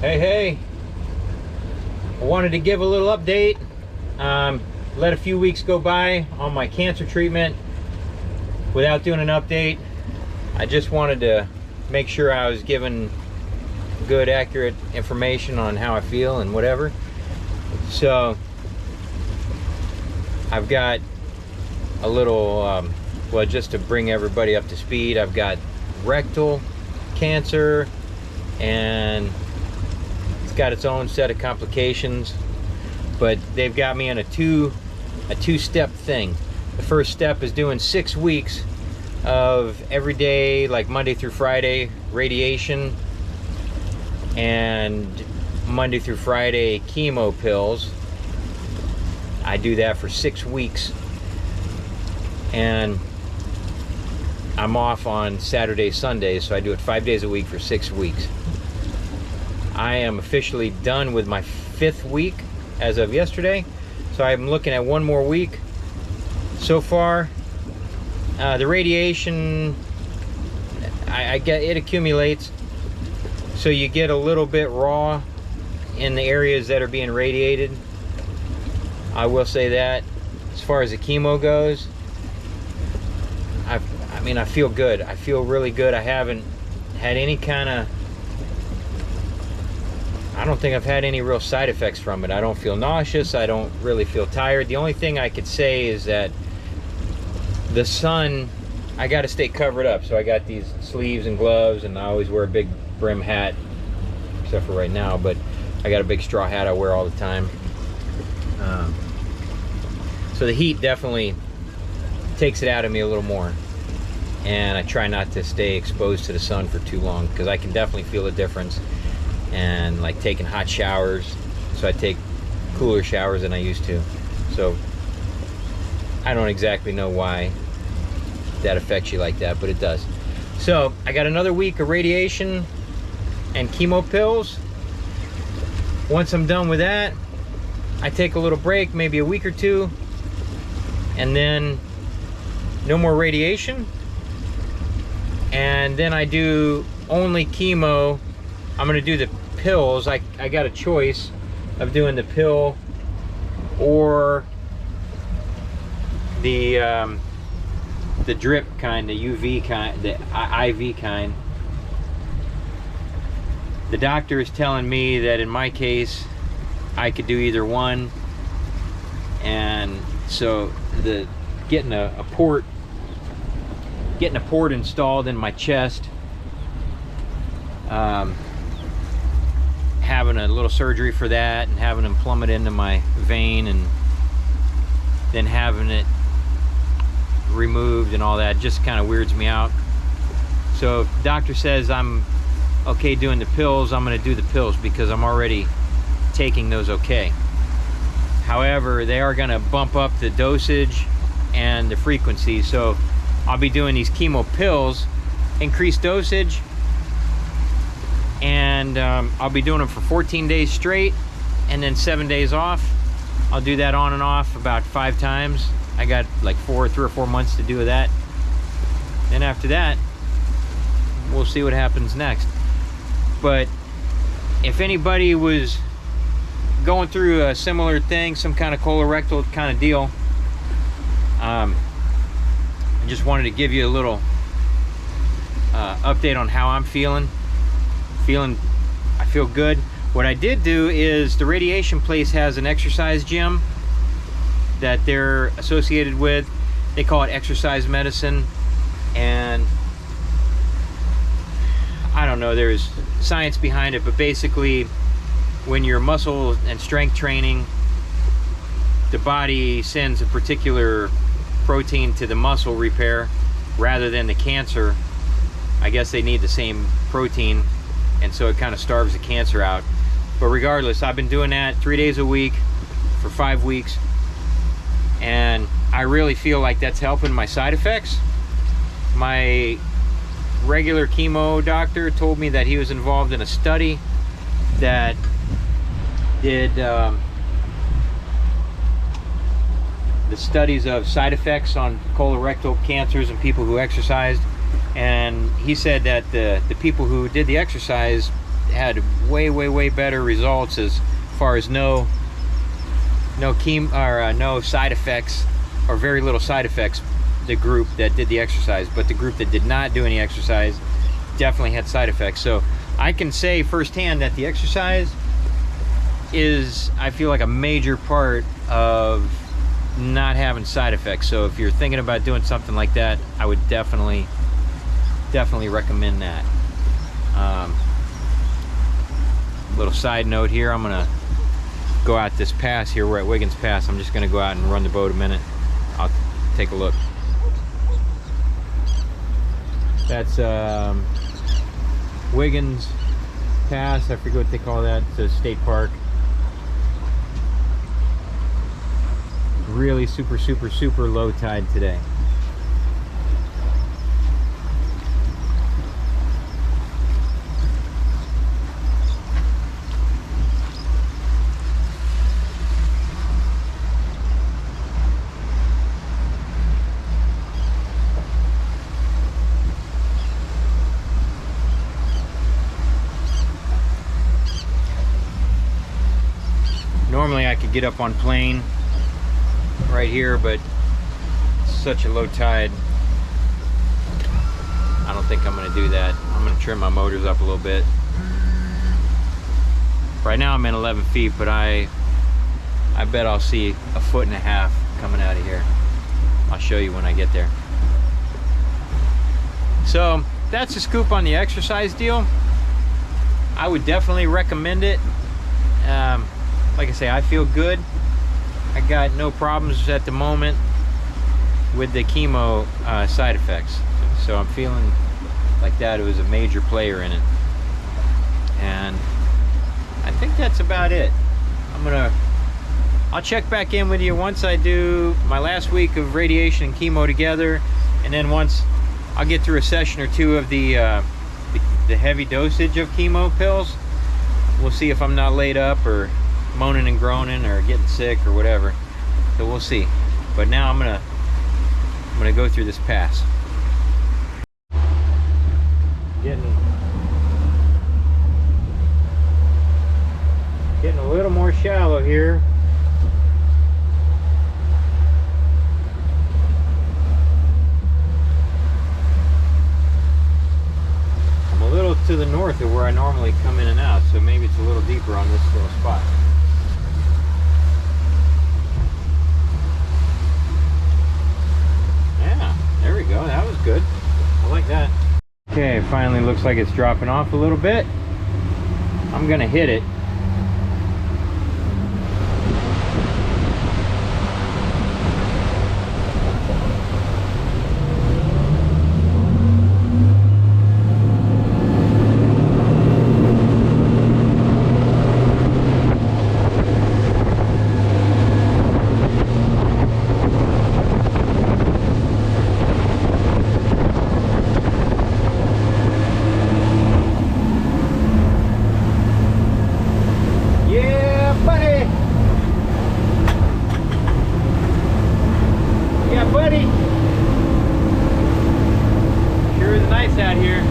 Hey, I wanted to give a little update. Let a few weeks go by on my cancer treatment without doing an update. I just wanted to make sure I was giving good, accurate information on how I feel and whatever. So I've got a little, well, just to bring everybody up to speed, I've got rectal cancer, and it's got its own set of complications, but they've got me in a two-step thing. The first step is doing 6 weeks of every day, like Monday through Friday, radiation, and Monday through Friday chemo pills. I do that for 6 weeks, and I'm off on Saturday, Sunday, so I do it 5 days a week for 6 weeks. I am officially done with my 5th week as of yesterday, so I'm looking at 1 more week. So far, the radiation, I get it accumulates, so you get a little bit raw in the areas that are being radiated. I will say that. As far as the chemo goes, I feel good. I feel really good. I haven't had any kind of, I don't think I've had any real side effects from it. I don't feel nauseous. I don't really feel tired. The only thing I could say is that the sun, I got to stay covered up. So I got these sleeves and gloves, and I always wear a big brim hat, except for right now, but I got a big straw hat I wear all the time. So the heat definitely takes it out of me a little more. And I try not to stay exposed to the sun for too long, because I can definitely feel a difference. And like taking hot showers, so I take cooler showers than I used to. So I don't exactly know why that affects you like that, but it does. So I got another week of radiation and chemo pills. Once I'm done with that, I take a little break, maybe a week or two, and then no more radiation. And then I do only chemo. I'm gonna do the pills. I got a choice of doing the pill or the drip kind, the UV kind, the IV kind. The doctor is telling me that in my case I could do either one, and so the getting a port installed in my chest, having a little surgery for that, and having them plumb it into my vein, and then having it removed and all that just kind of weirds me out. So if the doctor says I'm okay doing the pills, I'm going to do the pills, because I'm already taking those okay. However, they are going to bump up the dosage and the frequency, so I'll be doing these chemo pills, increased dosage, and I'll be doing them for 14 days straight, and then 7 days off. I'll do that on and off about 5 times. I got like 3 or 4 months to do that. Then after that, we'll see what happens next. But if anybody was going through a similar thing, some kind of colorectal kind of deal, I just wanted to give you a little update on how I'm feeling. I feel good. What I did do is, the radiation place has an exercise gym that they're associated with. They call it exercise medicine, and I don't know, there's science behind it, but basically when you're muscle and strength training, the body sends a particular protein to the muscle repair rather than the cancer. I guess they need the same protein, and so it kind of starves the cancer out. But regardless, I've been doing that 3 days a week for 5 weeks, and I really feel like that's helping my side effects. My regular chemo doctor told me that he was involved in a study that did the studies of side effects on colorectal cancers and people who exercised, and he said that the people who did the exercise had way better results as far as no chemo or no side effects, or very little side effects, the group that did the exercise. But the group that did not do any exercise definitely had side effects. So I can say firsthand that the exercise is, I feel like, a major part of not having side effects. So if you're thinking about doing something like that, I would definitely recommend that. Little side note here, I'm gonna go out this pass here. We're at Wiggins Pass. I'm just gonna go out and run the boat a minute. I'll take a look. That's Wiggins Pass. I forget what they call that. It's a state park. Really super low tide today. Normally I could get up on plane right here, but it's such a low tide, I don't think I'm going to do that. I'm going to trim my motors up a little bit. Right now I'm at 11 feet, but I bet I'll see 1.5 foot coming out of here. I'll show you when I get there. So that's the scoop on the exercise deal. I would definitely recommend it. Like I say, I feel good. I got no problems at the moment with the chemo side effects. So I'm feeling like that it was a major player in it. And I think that's about it. I'll check back in with you once I do my last week of radiation and chemo together, and then once I'll get through a session or two of the heavy dosage of chemo pills. We'll see if I'm not laid up or moaning and groaning or getting sick or whatever. So we'll see. But now I'm gonna go through this pass. Getting a little more shallow here. I'm a little to the north of where I normally come in and out, so maybe it's a little deeper on this little spot. Yeah, there we go. That was good. I like that. Okay, it finally looks like it's dropping off a little bit. I'm gonna hit it. Buddy, sure is nice out here.